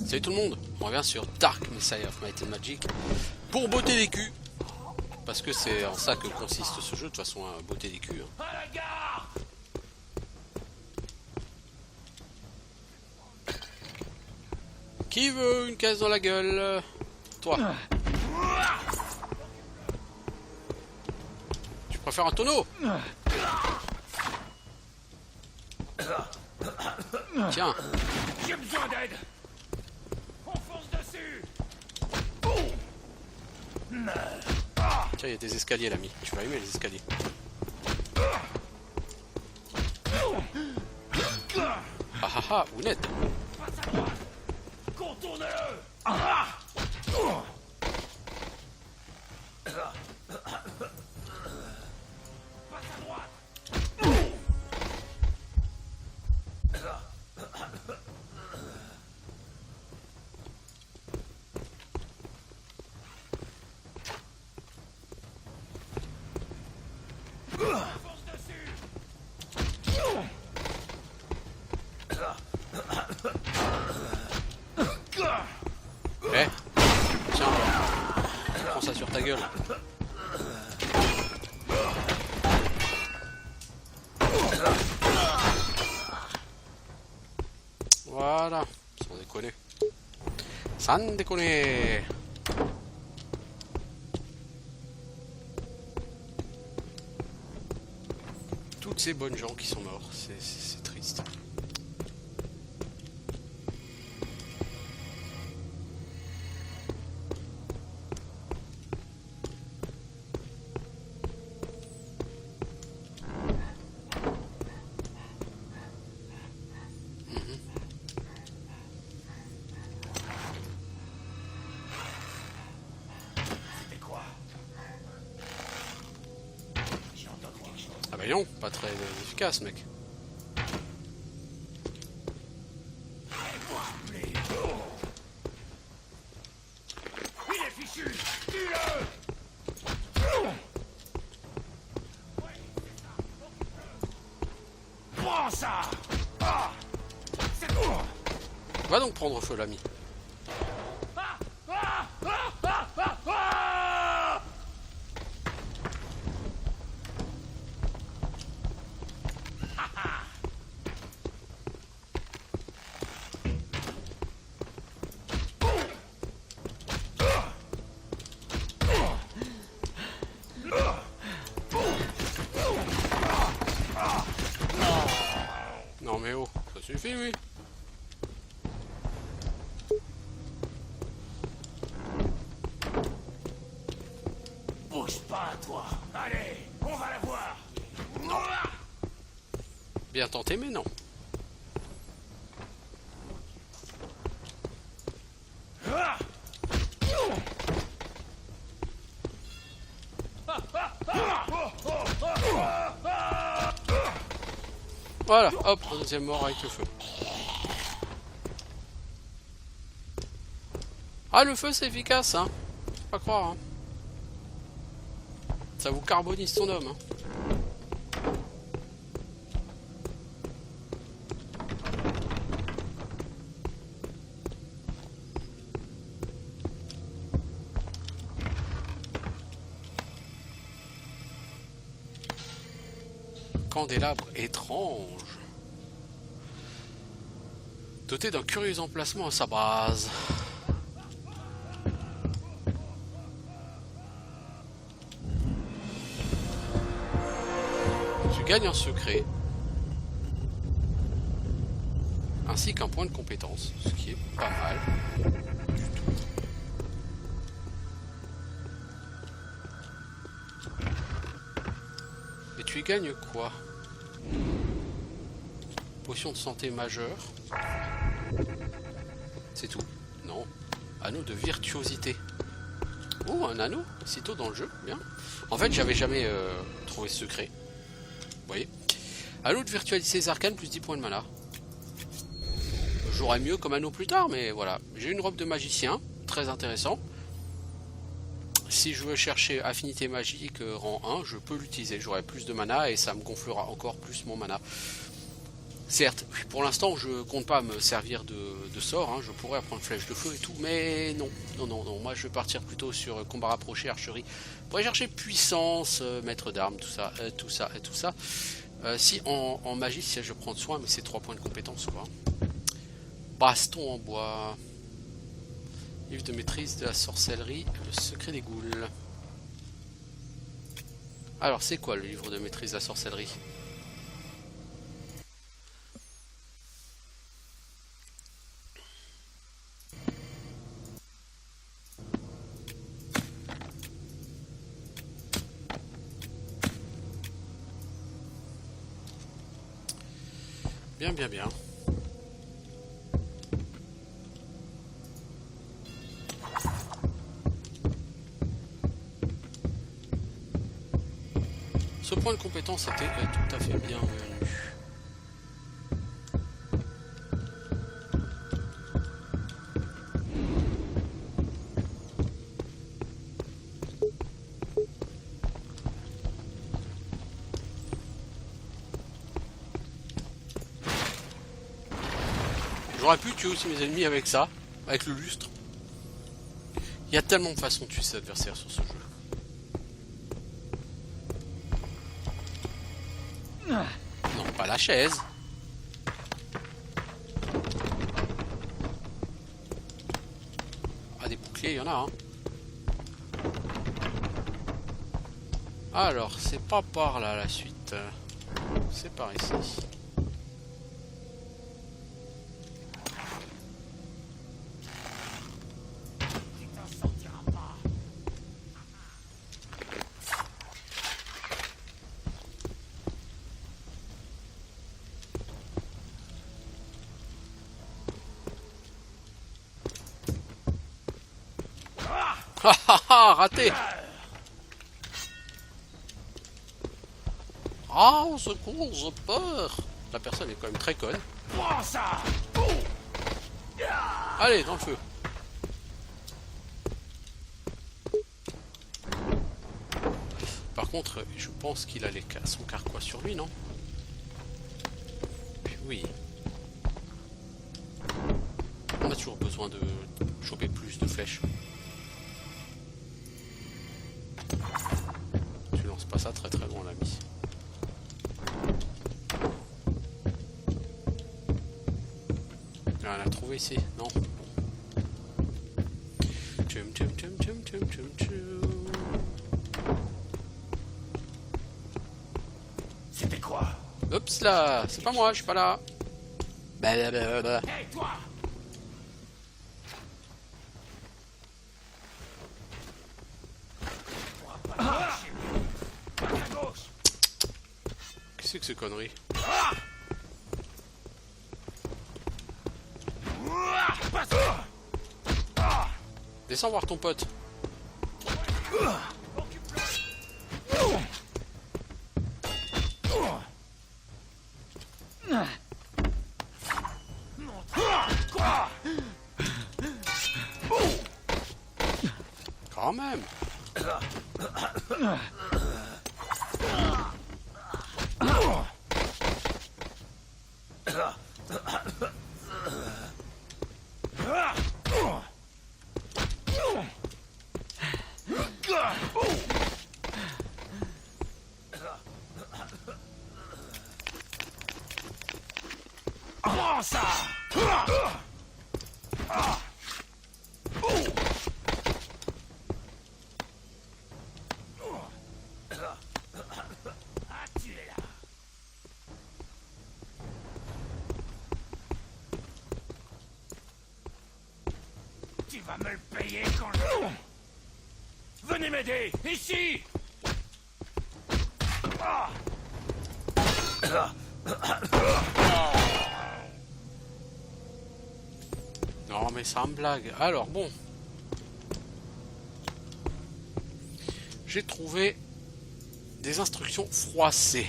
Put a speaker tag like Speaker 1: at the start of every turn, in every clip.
Speaker 1: Salut tout le monde, on revient sur Dark Messiah of Might and Magic pour botter les culs. Parce que c'est en ça que consiste ce jeu, de toute façon, à botter les culs. Hein. Qui veut une caisse dans la gueule? Toi. Tu préfères un tonneau? Tiens.
Speaker 2: J'ai besoin d'aide. On fonce dessus.
Speaker 1: Tiens, il y a des escaliers l'ami. Tu vas aimer les escaliers. Ah ah ah, Ouned.
Speaker 2: Passe à droite. Contourne-le. Ah. Passe à droite. Fonce dessus.
Speaker 1: Eh, tiens, prends ça sur ta gueule. Voilà, sans déconner. Sans déconner. Toutes ces bonnes gens qui sont morts, c'est triste.
Speaker 2: C'était quoi? J'ai entendu quelque chose.
Speaker 1: Ah bah non, pas très efficace mec.
Speaker 2: Il est fichu. Tue-le. Prends ça. Ah. C'est toi.
Speaker 1: Va donc prendre feu l'ami.
Speaker 2: Ah. Ah. Ah. Ah. Ah. Ah.
Speaker 1: Non mais oh, ça suffit oui.
Speaker 2: Bouge pas, toi. Allez, on va la voir.
Speaker 1: Bien tenté mais non.
Speaker 2: Ah.
Speaker 1: Voilà, hop, un deuxième mort avec le feu. Ah le feu c'est efficace hein. Faut pas croire hein. Ça vous carbonise son homme hein. Candélabre étrange. Doté d'un curieux emplacement à sa base. Tu gagnes un secret. Ainsi qu'un point de compétence, ce qui est pas mal. Du tout. Et tu y gagnes quoi? Potion de santé majeure. C'est tout. Non. Anneau de virtuosité. Oh, un anneau, sitôt dans le jeu, bien. En fait, j'avais jamais trouvé ce secret. Vous voyez. Anneau de virtualiser les arcanes, plus 10 points de mana. J'aurais mieux comme anneau plus tard, mais voilà. J'ai une robe de magicien, très intéressant. Si je veux chercher affinité magique rang 1, je peux l'utiliser. J'aurai plus de mana et ça me gonflera encore plus mon mana. Certes, pour l'instant je compte pas me servir de sort, hein. Je pourrais apprendre flèche de feu et tout, mais non, non, moi je vais partir plutôt sur combat rapproché, archerie, pour aller chercher puissance, maître d'armes, tout ça, tout ça et tout ça. Si en magie, si je prends soin, mais c'est 3 points de compétence quoi. Baston en bois, livre de maîtrise de la sorcellerie, le secret des ghouls. Alors c'est quoi le livre de maîtrise de la sorcellerie? Bien, bien, bien. Ce point de compétence était tout à fait bienvenu. J'aurais pu tuer aussi mes ennemis avec ça, avec le lustre. Il y a tellement de façons de tuer ses adversaires sur ce jeu. Non, pas la chaise. Ah, des boucliers, il y en a, hein. Alors, c'est pas par là la suite. C'est par ici. Ah ah ah, raté. Ah, au secours, j'ai peur. La personne est quand même très conne. Allez, dans le feu. Par contre, je pense qu'il a son carquois sur lui, non? Oui. On a toujours besoin de choper plus de flèches. Tu lances pas ça très très loin, l'ami. On a trouvé ici, non?
Speaker 2: C'était quoi?
Speaker 1: Oups là, c'est pas moi, je suis pas là. Blablabla.
Speaker 2: Hé, toi! À gauche!
Speaker 1: Qu'est-ce que c'est que ces conneries? Descends voir ton pote. Quand même.
Speaker 2: Prends ça! Ah, tu es là. Tu vas me le payer quand je... Venez m'aider! Ici! Ah.
Speaker 1: Non mais ça me blague. Alors bon. J'ai trouvé des instructions froissées.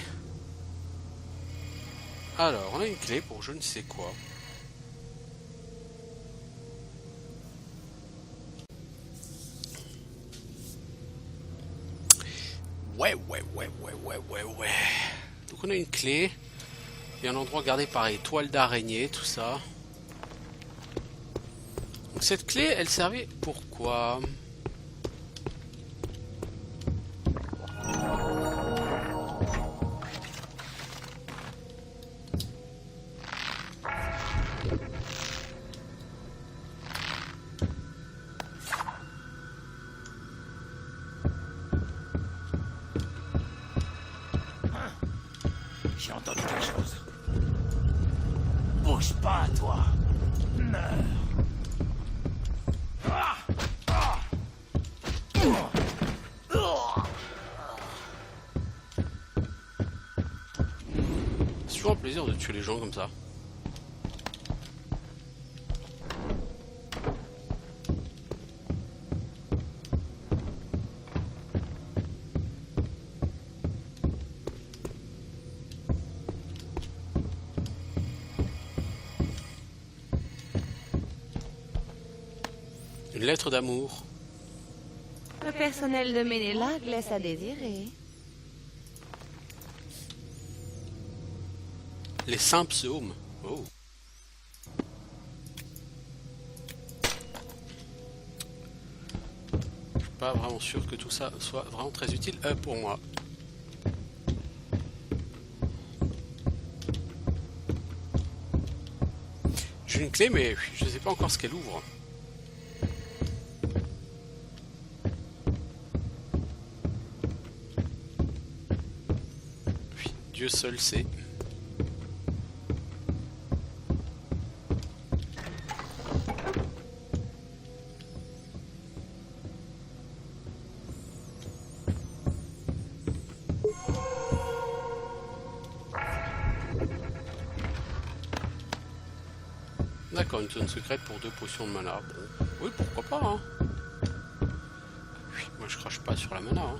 Speaker 1: Alors, on a une clé pour je ne sais quoi. Ouais. Donc on a une clé. Et y a un endroit gardé par les toiles d'araignée, tout ça. Donc cette clé, elle servait pour quoi?
Speaker 2: J'ai entendu quelque chose. Bouge pas, toi. Meurs.
Speaker 1: C'est toujours un plaisir de tuer les gens comme ça. Une lettre d'amour.
Speaker 3: Le personnel de Ménélag laisse à désirer.
Speaker 1: Les saints psaumes. Oh. Je suis pas vraiment sûr que tout ça soit vraiment très utile pour moi. J'ai une clé mais je ne sais pas encore ce qu'elle ouvre. Dieu seul sait. D'accord, une zone secrète pour 2 potions de mana. Bon. Oui, pourquoi pas, hein. Oui, moi je crache pas sur la mana, hein.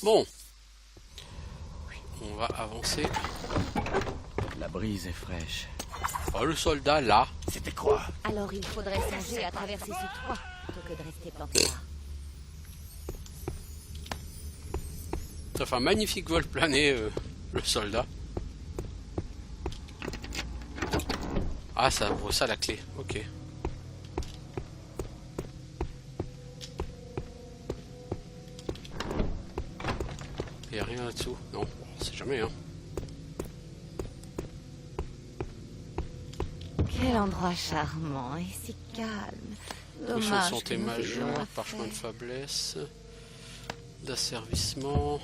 Speaker 1: Bon. Oui, on va avancer.
Speaker 4: La brise est fraîche.
Speaker 1: Oh, le soldat, là.
Speaker 2: C'était quoi?
Speaker 3: Alors il faudrait songer à traverser ce toit, plutôt que de rester planté là.
Speaker 1: Ça fait un magnifique vol plané, le soldat. Ah, ça ouvre ça la clé. Ok. Il n'y a rien là-dessous. Non, on sait jamais, hein.
Speaker 3: Quel endroit charmant et si calme.
Speaker 1: Potion de
Speaker 3: Dommage
Speaker 1: santé
Speaker 3: que nous ayons
Speaker 1: majeure,
Speaker 3: à
Speaker 1: parchemin de
Speaker 3: faire.
Speaker 1: faiblesse, d'asservissement.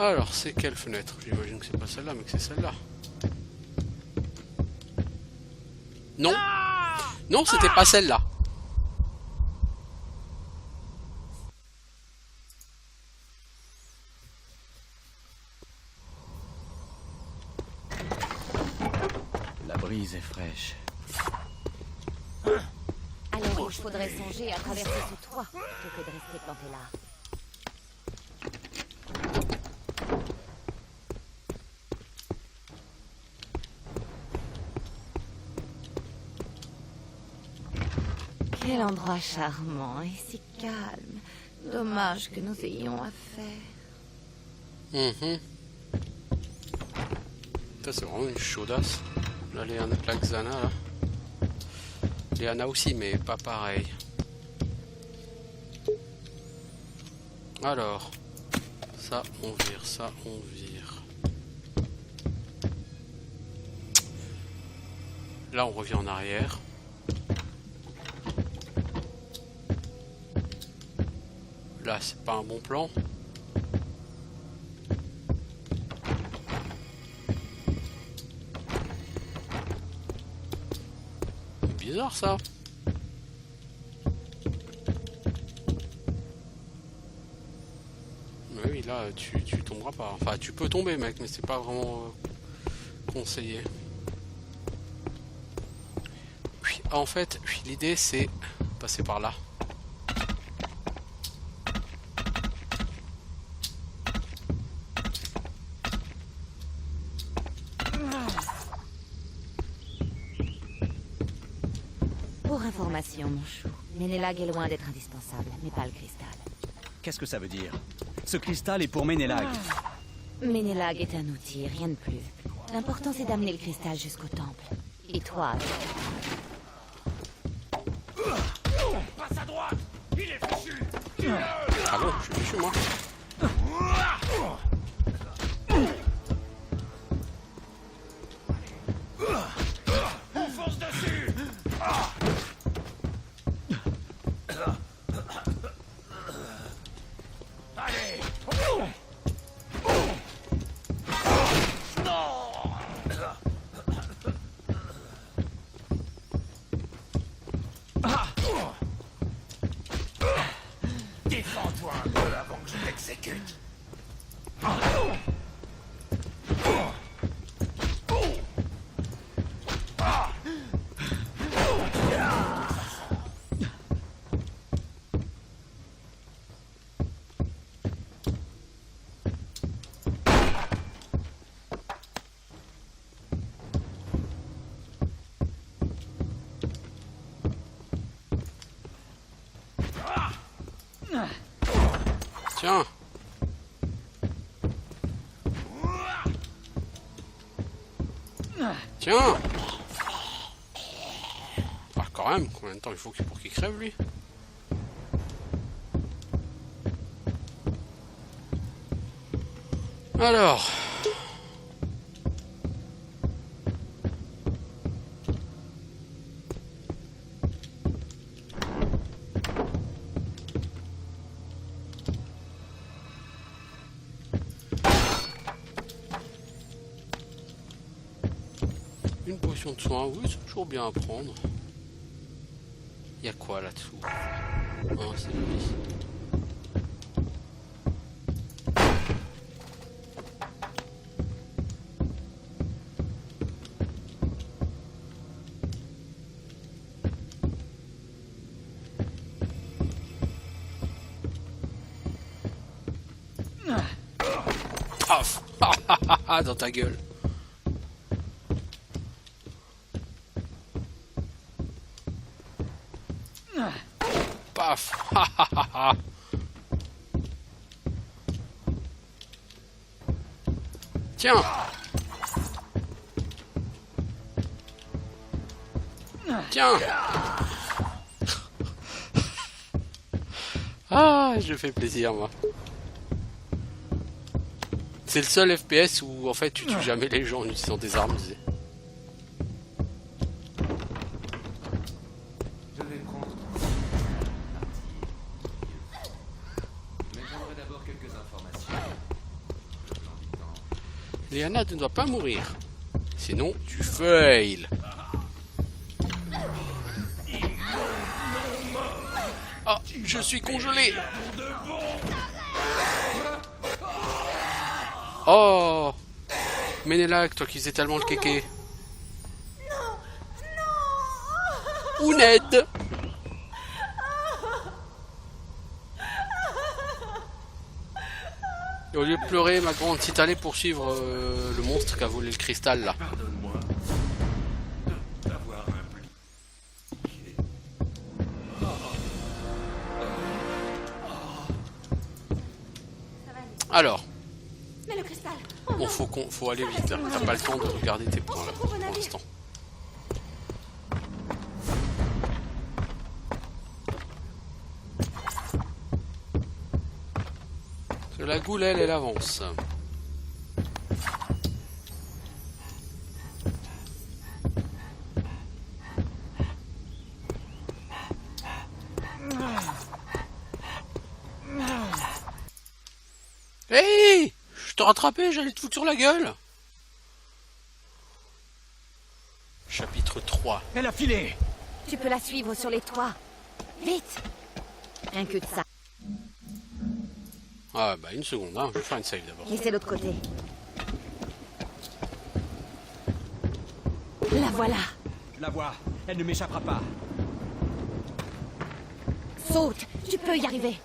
Speaker 1: Alors, c'est quelle fenêtre? J'imagine que c'est pas celle-là, mais que c'est celle-là. Non! Non, c'était pas celle-là.
Speaker 4: La brise est fraîche.
Speaker 3: Alors il faudrait songer à traverser ce toit, plutôt que de rester planté là. Quel endroit charmant et si calme. Dommage que nous ayons à faire.
Speaker 1: Ça, c'est vraiment une chaudasse. Là, Léana, la Xana, là. Léana aussi, mais pas pareil. Alors, ça, on vire, ça, on vire. Là, on revient en arrière. Là, c'est pas un bon plan. C'est bizarre, ça. Oui, là, tu tomberas pas. Enfin, tu peux tomber, mec, mais c'est pas vraiment conseillé. Oui, en fait, l'idée, c'est passer par là.
Speaker 3: Pour information, mon chou, Ménélag est loin d'être indispensable, mais pas le cristal.
Speaker 5: Qu'est-ce que ça veut dire? Ce cristal est pour Ménélag.
Speaker 3: Ménélag est un outil, rien de plus. L'important, c'est d'amener le cristal jusqu'au temple. Et toi,
Speaker 2: Passe à droite. Il est fichu.
Speaker 1: Ah bon, je suis fichu, moi.
Speaker 2: On fonce dessus. Allez. Défends-toi un peu avant que je t'exécute.
Speaker 1: Tiens. Tiens. Ah, quand même, combien de temps il faut pour qu'il crève, lui? Alors... Une potion de soin, oui, c'est toujours bien à prendre. Il y a quoi là-dessous? Oh, c'est joli. Paf. Dans ta gueule. Paf. Tiens. Tiens. Ah, je fais plaisir, moi. C'est le seul FPS où, en fait, tu tues jamais les gens en utilisant des armes.
Speaker 6: Je vais prendre. Mais j'aimerais d'abord quelques informations.
Speaker 1: Léana ne doit pas mourir. Sinon, tu fail. Ah, je suis congelé. Oh, Ménélag, toi qui faisais tellement le kéké. Ou Ned. Et au lieu de pleurer, ma grande, si t'allais poursuivre le monstre qui a volé le cristal là.
Speaker 2: Pardonne-moi d'avoir impliqué.
Speaker 1: Alors,
Speaker 3: mais le cristal.
Speaker 1: bon, faut aller vite là. T'as pas le temps de regarder tes points là pour l'instant. La goule, elle avance. Hey, je t'ai rattrapé, j'allais te foutre sur la gueule. Chapitre 3.
Speaker 5: Elle a filé.
Speaker 3: Tu peux la suivre sur les toits. Vite. Rien que de ça.
Speaker 1: Ah bah une seconde, hein. Je vais faire une save d'abord.
Speaker 3: Et c'est l'autre côté. La voilà.
Speaker 5: La vois, elle ne m'échappera pas.
Speaker 3: Saute, tu peux y arriver.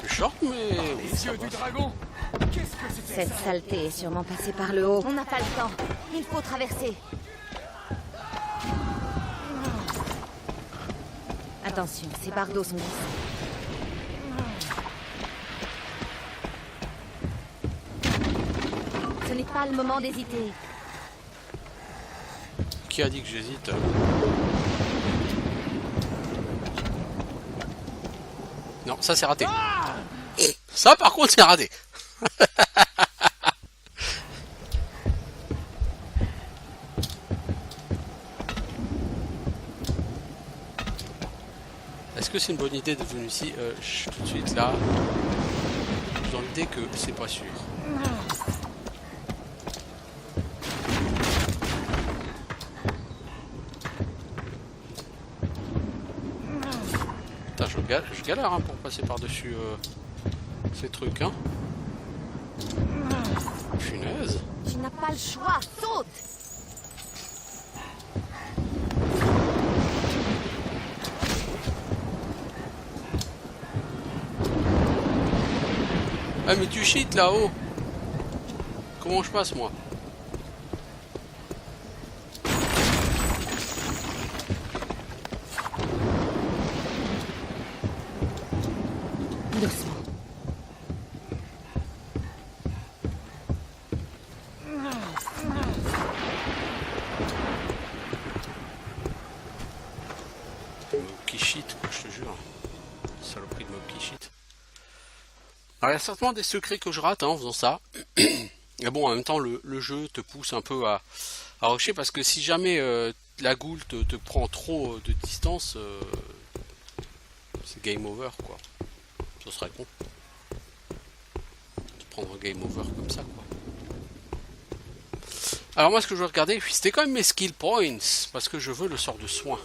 Speaker 1: Plus short, mais oui, ça
Speaker 2: Yeux du
Speaker 1: va.
Speaker 2: dragon. Qu'est-ce que c'était
Speaker 3: Cette saleté est sûrement passée par le haut. On n'a pas le temps. Il faut traverser. Attention, ces bardeaux sont glissants. Ce n'est pas le moment d'hésiter.
Speaker 1: Qui a dit que j'hésite? Non, ça c'est raté. Ça par contre c'est raté. Est-ce que c'est une bonne idée de venir ici? Tout de suite là. Dans l'idée que c'est pas sûr. Putain, je galère hein, pour passer par-dessus ces trucs. Hein. Punaise.
Speaker 3: Tu n'as pas le choix. Saute.
Speaker 1: Ah mais tu cheats là-haut. Comment je passe moi?
Speaker 3: Doucement.
Speaker 1: Mob qui cheat quoi, je te jure. Saloperie de mob qui cheat. Alors il y a certainement des secrets que je rate hein, en faisant ça. Mais bon, en même temps, le jeu te pousse un peu à rusher parce que si jamais la ghoul te prend trop de distance, c'est game over quoi. Ce serait con. De prendre un game over comme ça quoi. Alors moi ce que je veux regarder, c'était quand même mes skill points parce que je veux le sort de soin.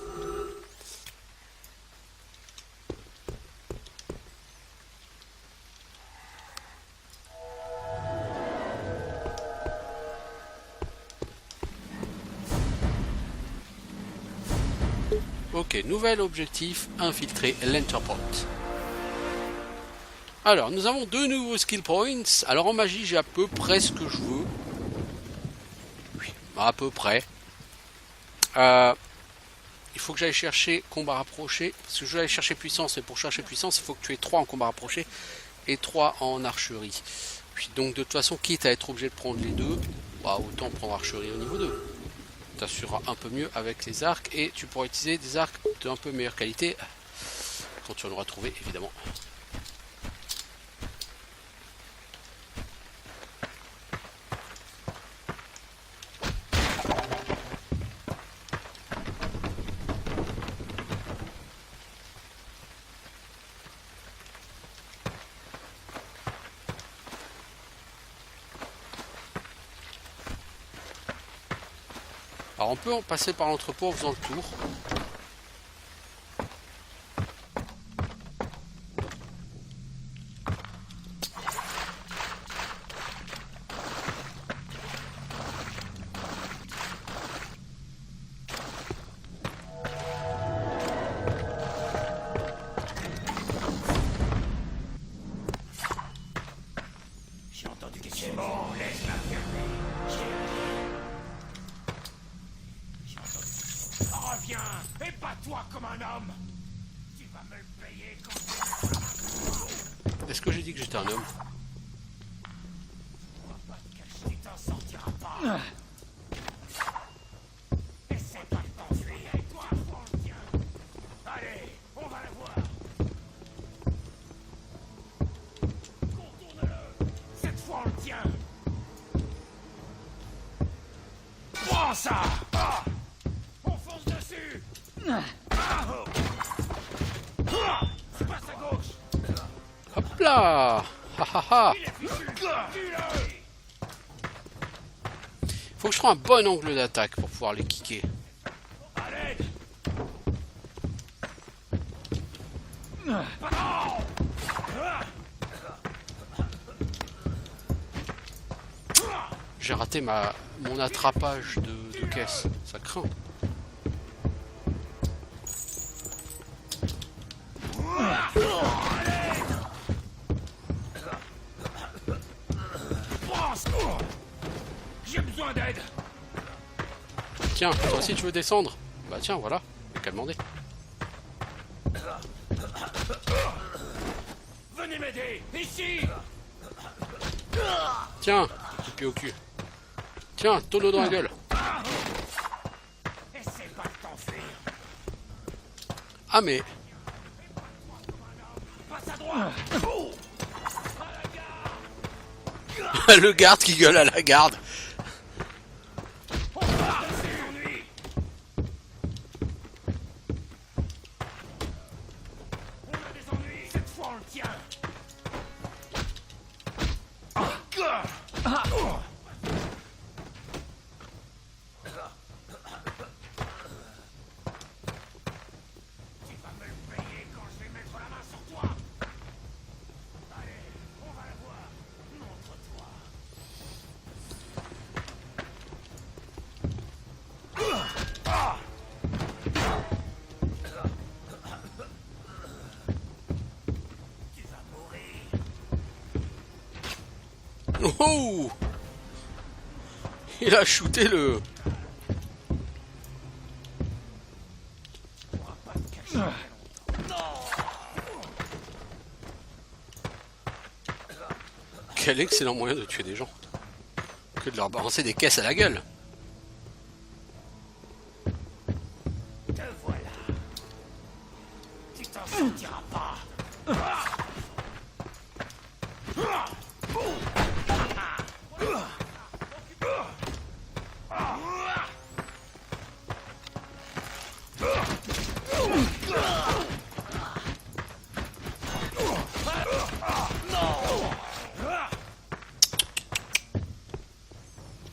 Speaker 1: Ok, nouvel objectif, infiltrer l'Enterport. Alors, nous avons deux nouveaux skill points. Alors en magie, j'ai à peu près ce que je veux. Oui, à peu près. Il faut que j'aille chercher combat rapproché. Parce que je vais aller chercher puissance, et pour chercher puissance, il faut que tu aies 3 en combat rapproché et 3 en archerie. Puis donc de toute façon, quitte à être obligé de prendre les deux, bah, autant prendre archerie au niveau 2. T'assureras un peu mieux avec les arcs et tu pourras utiliser des arcs d'un peu meilleure qualité quand tu en auras trouvé évidemment. Alors on peut en passer par l'entrepôt en faisant le tour.
Speaker 2: J'ai entendu quelque chose. Bon, laisse-la fermer. J'ai entendu quelque chose. Reviens et bats-toi comme un homme. Tu vas me le payer quand tu...
Speaker 1: Est-ce que j'ai dit que j'étais un homme?
Speaker 2: On va pas te cacher, tu t'en sortiras pas. Essaie pas de t'enfuir et toi, prends le tien. Allez, on va la voir. Contourne-le. Cette fois, on le tient. Prends ça. Ah. On fonce dessus. Ah, oh. Ah. Passe à gauche.
Speaker 1: Hop là! Ha ha ha!
Speaker 2: Il est fichu. Tue-le.
Speaker 1: Faut que je trouve un bon angle d'attaque pour pouvoir les kicker.
Speaker 2: À l'aide. Ah. Ah.
Speaker 1: J'ai raté mon attrapage de caisse. Ça craint.
Speaker 2: J'ai besoin d'aide.
Speaker 1: Tiens, toi aussi tu veux descendre? Bah tiens, voilà. Y'a qu'à demander.
Speaker 2: Venez m'aider, ici.
Speaker 1: Tiens, coup de pied au cul. Tiens, tonneau dans la gueule.
Speaker 2: Essaie pas de t'enfuir.
Speaker 1: Ah mais...
Speaker 2: Passe à droite.
Speaker 1: Le garde qui gueule à la garde.
Speaker 2: On part de ces ennuis. On a des ennuis. Cette fois on le tient. Tu vas me le payer quand je vais mettre la main sur toi. Allez, on va la voir. Montre-toi. Tu vas mourir.
Speaker 1: Oh! Il a shooté le...
Speaker 2: On va pas te cacher.
Speaker 1: Quel excellent moyen de tuer des gens. Que de leur balancer des caisses à la gueule.
Speaker 2: Te voilà. Tu t'en sortiras pas.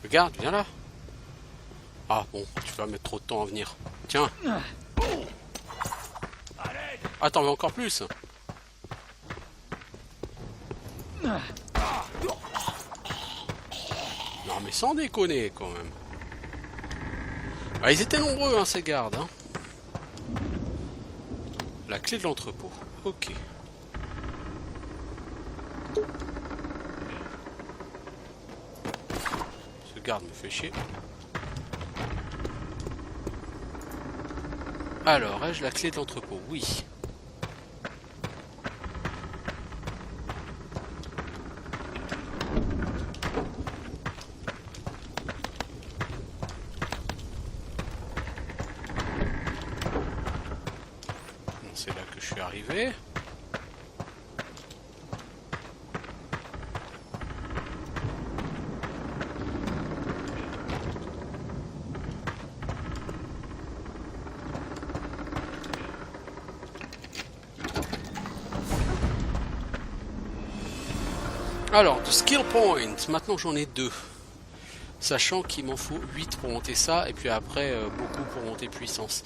Speaker 1: Regarde, viens là. Ah bon, tu vas mettre trop de temps à venir. Tiens. Ah, t'en veux encore plus? Non mais sans déconner quand même. Ah, ils étaient nombreux hein, ces gardes. Hein. La clé de l'entrepôt. Ok. Ce garde me fait chier. Alors, ai-je la clé de l'entrepôt? Oui. C'est là que je suis arrivé. Alors, de skill points, maintenant j'en ai 2. Sachant qu'il m'en faut 8 pour monter ça, et puis après beaucoup pour monter puissance.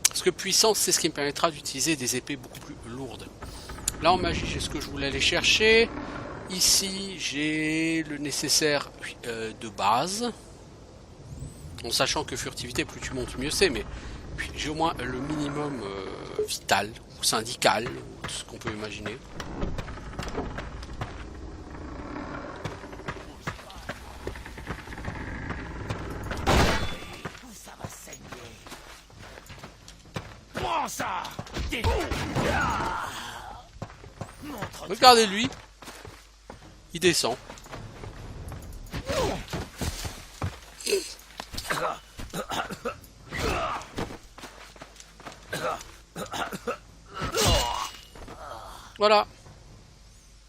Speaker 1: Parce que puissance, c'est ce qui me permettra d'utiliser des épées beaucoup plus lourdes. Là en magie, j'ai ce que je voulais aller chercher. Ici, j'ai le nécessaire de base. En sachant que furtivité, plus tu montes, mieux c'est. Mais j'ai au moins le minimum vital, ou syndical, ou tout ce qu'on peut imaginer.
Speaker 2: Ça va saigner. Prends ça. Montre-toi.
Speaker 1: Regardez-lui. Il descend. Voilà.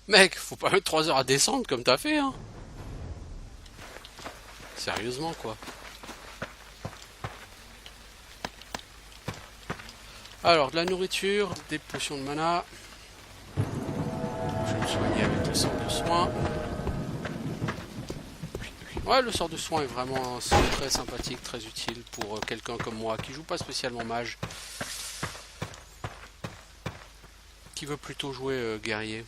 Speaker 1: Mec, faut pas mettre 3 heures à descendre comme t'as fait, hein. Sérieusement, quoi. Alors, de la nourriture, des potions de mana. Je vais me soigner avec le sort de soin. Ouais, le sort de soin est vraiment très sympathique, très utile pour quelqu'un comme moi qui joue pas spécialement mage. Qui veut plutôt jouer guerrier.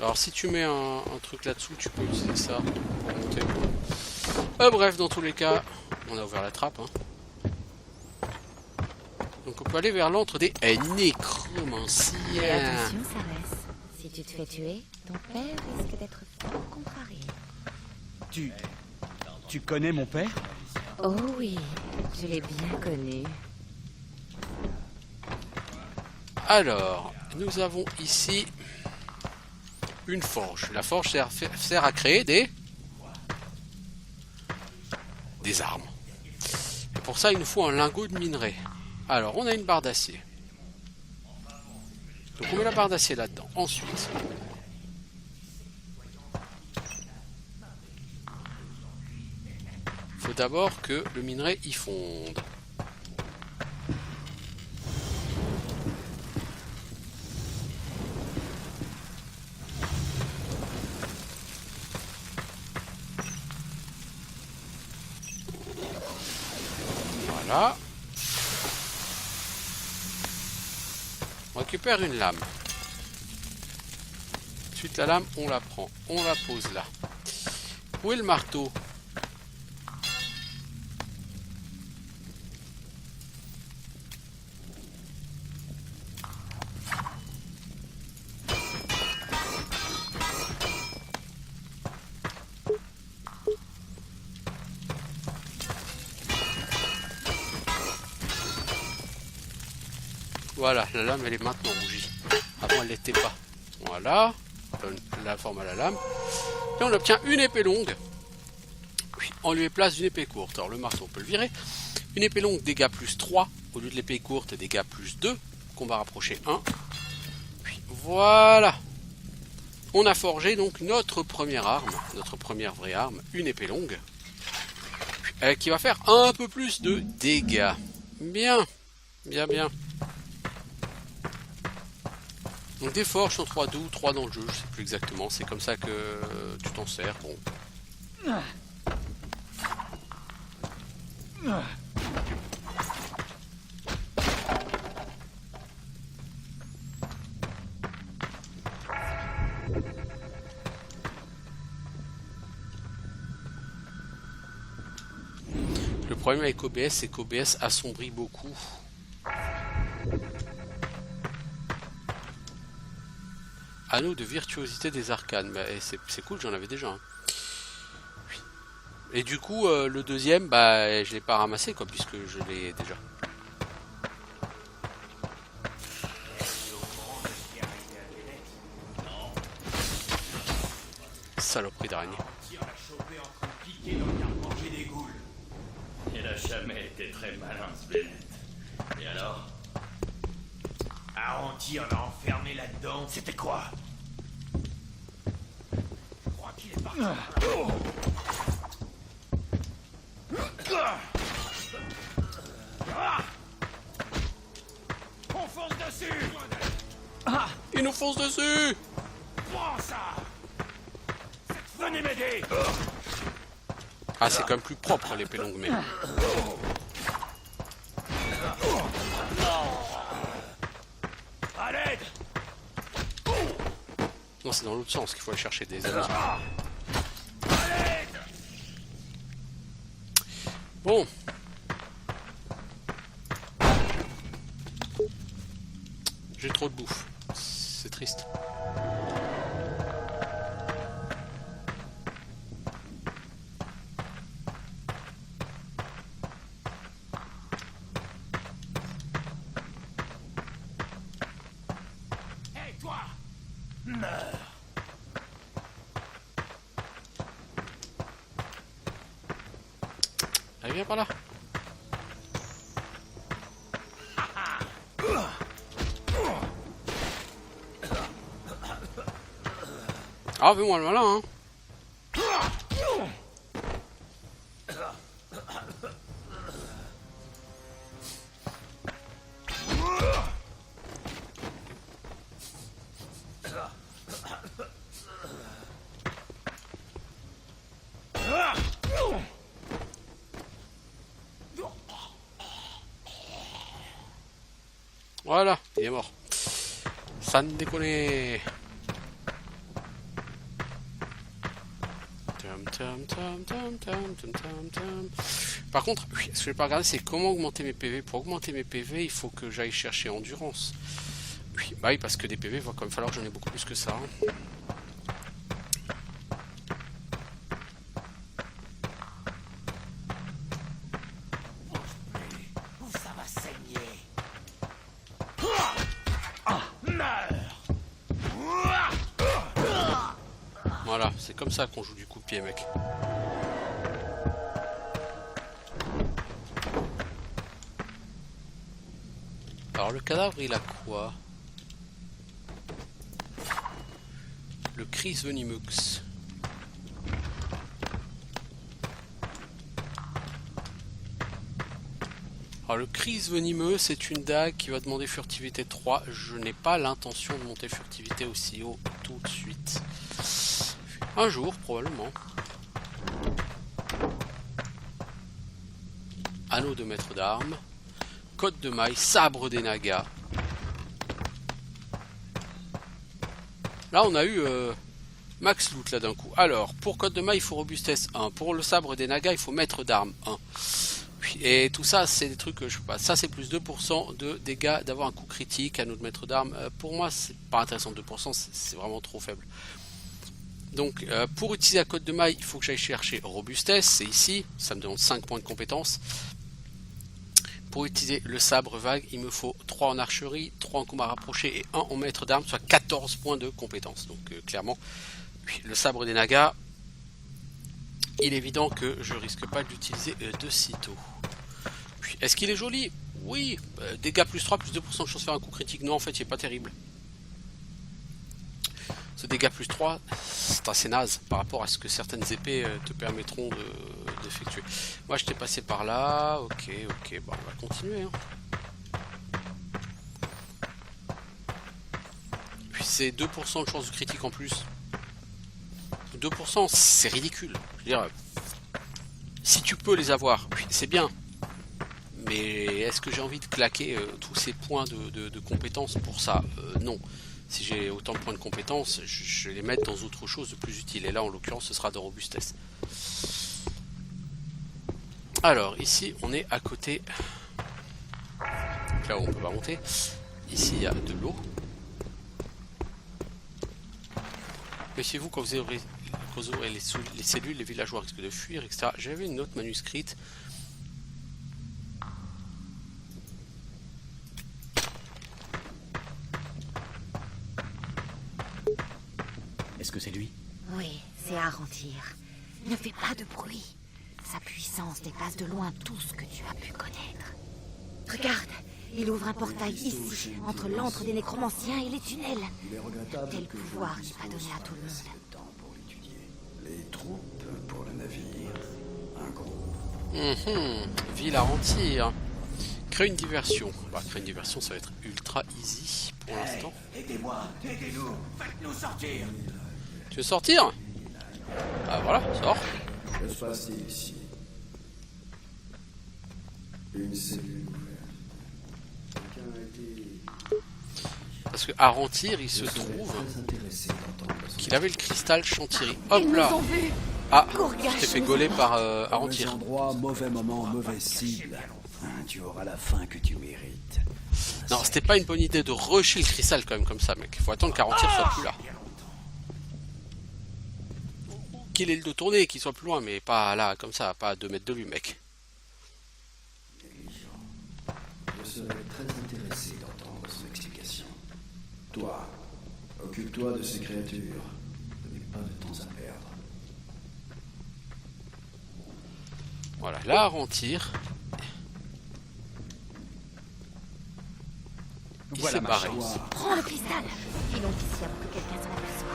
Speaker 1: Alors si tu mets un truc là-dessous, tu peux utiliser ça pour monter. Bref, dans tous les cas, on a ouvert la trappe. Hein. Donc on peut aller vers l'antre des nécromanciens.
Speaker 3: Mais attention, Sarès. Si tu te fais tuer, ton père risque d'être fort contrarié.
Speaker 5: Tu connais mon père?
Speaker 3: Oh oui, je l'ai bien connu.
Speaker 1: Alors, nous avons ici une forge. La forge sert à créer des armes. Et pour ça, il nous faut un lingot de minerai. Alors, on a une barre d'acier. Donc, on met la barre d'acier là-dedans. Ensuite, il faut d'abord que le minerai y fonde. Voilà. On récupère une lame. Ensuite la lame, on la prend. On la pose là. Où est le marteau? Voilà, la lame elle est maintenant rougie. Avant elle l'était pas. Voilà, on donne la forme à la lame. Et on obtient une épée longue. Oui, en lieu et place d'une épée courte. Alors le marteau on peut le virer. Une épée longue, dégâts plus 3. Au lieu de l'épée courte, dégâts plus 2. Combat rapproché 1. Puis voilà. On a forgé donc notre première arme. Notre première vraie arme. Une épée longue. Qui va faire un peu plus de dégâts. Bien. Bien, bien. Donc des forges sont 3 ou 3 dans le jeu, je sais plus exactement, c'est comme ça que tu t'en sers, bon. Le problème avec OBS, c'est qu'OBS assombrit beaucoup. Anneau de virtuosité des arcanes, bah, c'est cool, j'en avais déjà un. Oui. Et du coup, le deuxième, bah, je l'ai pas ramassé, quoi, puisque je l'ai déjà. Saloperie d'araignée.
Speaker 2: Il a jamais été très malin, ce Bennett. Et alors? Aronti en a enfermé là-dedans. C'était quoi? Je crois qu'il est parti. On fonce dessus.
Speaker 1: Il nous fonce dessus.
Speaker 2: Prends ça. Venez m'aider.
Speaker 1: Ah, c'est quand même plus propre, l'épée longue, mais...
Speaker 2: À l'aide.
Speaker 1: Non, c'est dans l'autre sens qu'il faut aller chercher des amis. Bon. J'ai trop de bouffe. C'est triste.
Speaker 2: Hé, toi. Meurs.
Speaker 1: Allez, viens par là. Ah, fais-moi le malin, hein. Voilà, il est mort. Ça ne déconne. Par contre, oui, ce que je n'ai pas regardé, c'est comment augmenter mes PV. Pour augmenter mes PV, il faut que j'aille chercher endurance. Oui, bah oui, parce que des PV, il va quand même falloir que j'en ai beaucoup plus que ça.
Speaker 2: Ou ça va saigner. Meurs.
Speaker 1: Voilà, c'est comme ça qu'on joue du coup de pied, mec. Alors le cadavre, il a quoi? Le Chris Venimeux. Alors le Chris Venimeux, c'est une dague qui va demander furtivité 3. Je n'ai pas l'intention de monter furtivité aussi haut tout de suite. Un jour, probablement. Anneau de maître d'armes. Côte de maille, sabre des nagas. Là, on a eu max loot là d'un coup. Alors, pour côte de maille, il faut robustesse 1. Pour le sabre des nagas, il faut maître d'armes 1. Et tout ça, c'est des trucs que je sais pas. Ça, c'est plus 2% de dégâts d'avoir un coup critique. Anneau de maître d'armes. Pour moi, c'est pas intéressant. 2%, c'est vraiment trop faible. Donc, pour utiliser la côte de maille, il faut que j'aille chercher robustesse. C'est ici. Ça me demande 5 points de compétence. Pour utiliser le sabre vague, il me faut 3 en archerie, 3 en combat rapproché et 1 en maître d'armes, soit 14 points de compétence. Donc clairement, le sabre des nagas, il est évident que je risque pas de l'utiliser de sitôt. Est-ce qu'il est joli? Oui. Dégâts plus 3, plus 2% de chance de faire un coup critique. Non, en fait, il n'est pas terrible. Ce dégâts plus 3, c'est assez naze par rapport à ce que certaines épées te permettront d'effectuer. Moi, je t'ai passé par là. Ok, bon, on va continuer. Hein. Puis c'est 2% de chance de critique en plus. 2%, c'est ridicule. Je veux dire, si tu peux les avoir, c'est bien. Mais est-ce que j'ai envie de claquer tous ces points de compétences pour ça? Non. Si j'ai autant de points de compétences, je vais les mettre dans autre chose de plus utile. Et là, en l'occurrence, ce sera de robustesse. Alors, ici, on est à côté. Là où on peut pas monter. Ici, il y a de l'eau. Méfiez-vous quand vous ouvrez les cellules, les villageois risquent de fuir, etc. J'avais une note manuscrite.
Speaker 5: Est-ce que c'est lui?
Speaker 3: Oui, c'est Arantir. Ne fais pas de bruit. Sa puissance dépasse de loin tout ce que tu as pu connaître. Regarde, il ouvre un portail ici, entre l'antre des nécromanciens et les tunnels. Tel pouvoir n'est pas donné à tout le monde.
Speaker 7: Les troupes pour le navire. Un gros.
Speaker 1: Ville Arantir. Créer une diversion. Bah, créer une diversion, ça va être ultra easy pour l'instant.
Speaker 2: Aidez-moi, aidez-nous, faites-nous sortir.
Speaker 1: Tu veux sortir? Ah voilà, sors.
Speaker 7: Que se passe-t-il ici? Une cellule ouverte. Quelqu'un a été...
Speaker 1: Parce que Arantir, il se trouve qu'il avait le cristal Chantilly. Hop là. Ah, je t'ai fait gauler par
Speaker 5: Mauvais
Speaker 1: Arantir.
Speaker 5: endroit, mauvais moment, mauvaise cible. Tu auras la fin que tu mérites.
Speaker 1: Non, c'était pas une bonne idée de rusher le cristal quand même comme ça, mec. Faut attendre qu'Arantir soit plus là. Qu'il ait le dos tourné, qu'il soit plus loin, mais pas là, comme ça, pas à 2 mètres de lui, mec.
Speaker 7: Je serais très intéressé d'entendre son explication. Toi, occupe-toi de ces créatures. Je n'ai pas de temps à perdre.
Speaker 1: Voilà, là, Arantir. Il s'est barré.
Speaker 3: Prends le cristal. Filons ici avant que quelqu'un s'en aperçoive.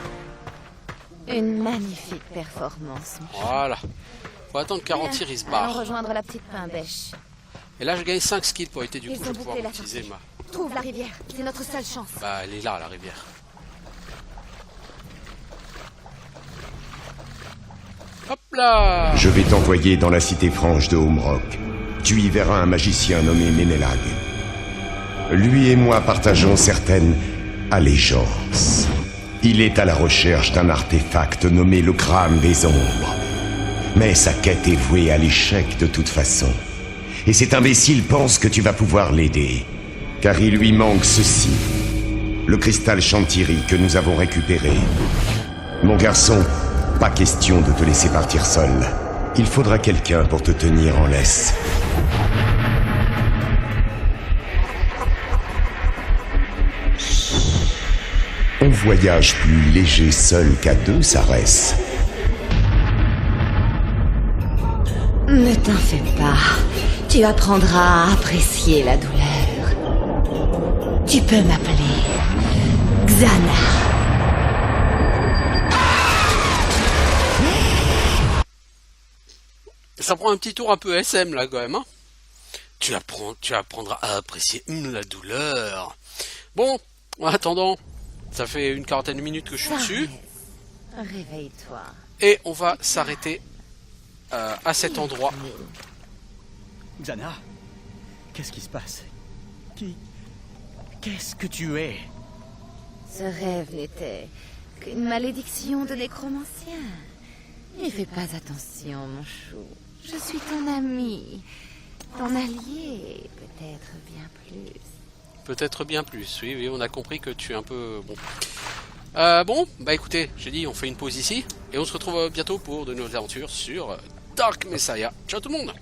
Speaker 3: Une magnifique performance.
Speaker 1: Voilà. Faut attendre qu'Arantir il se barre.
Speaker 3: Allons rejoindre la petite pain bêche.
Speaker 1: Et là, je gagne 5 skills pour éviter du coup
Speaker 3: Ils
Speaker 1: de
Speaker 3: ont
Speaker 1: pouvoir
Speaker 3: bouclé la
Speaker 1: utiliser
Speaker 3: sortie.
Speaker 1: ma...
Speaker 3: Trouve la rivière. C'est notre seule chance.
Speaker 1: Bah, elle est là, la rivière. Hop là!
Speaker 8: Je vais t'envoyer dans la cité franche de Homrock. Tu y verras un magicien nommé Ménélag. Lui et moi partageons certaines allégeances. Il est à la recherche d'un artefact nommé le crâne des ombres. Mais sa quête est vouée à l'échec de toute façon. Et cet imbécile pense que tu vas pouvoir l'aider. Car il lui manque ceci. Le cristal Chantiri que nous avons récupéré. Mon garçon, pas question de te laisser partir seul. Il faudra quelqu'un pour te tenir en laisse. On voyage plus léger seul qu'à deux, Sarès.
Speaker 3: Ne t'en fais pas. Tu apprendras à apprécier la douleur. Tu peux m'appeler Xana.
Speaker 1: Ça prend un petit tour un peu SM là quand même. Hein, tu apprendras à apprécier la douleur. Bon, en attendant, ça fait une quarantaine de minutes que je suis dessus.
Speaker 3: Réveille-toi.
Speaker 1: Et on va s'arrêter à cet endroit.
Speaker 4: Xana, qu'est-ce qui se passe? Qu'est-ce que tu es?
Speaker 3: Ce rêve n'était qu'une malédiction de nécromancien. N'y fais pas attention, mon chou. Je suis ton ami, ton allié, peut-être bien plus.
Speaker 1: Peut-être bien plus, oui, oui, on a compris que tu es un peu... Bon, bon, bah écoutez, j'ai dit on fait une pause ici, et on se retrouve bientôt pour de nouvelles aventures sur Dark Messiah. Ciao tout le monde!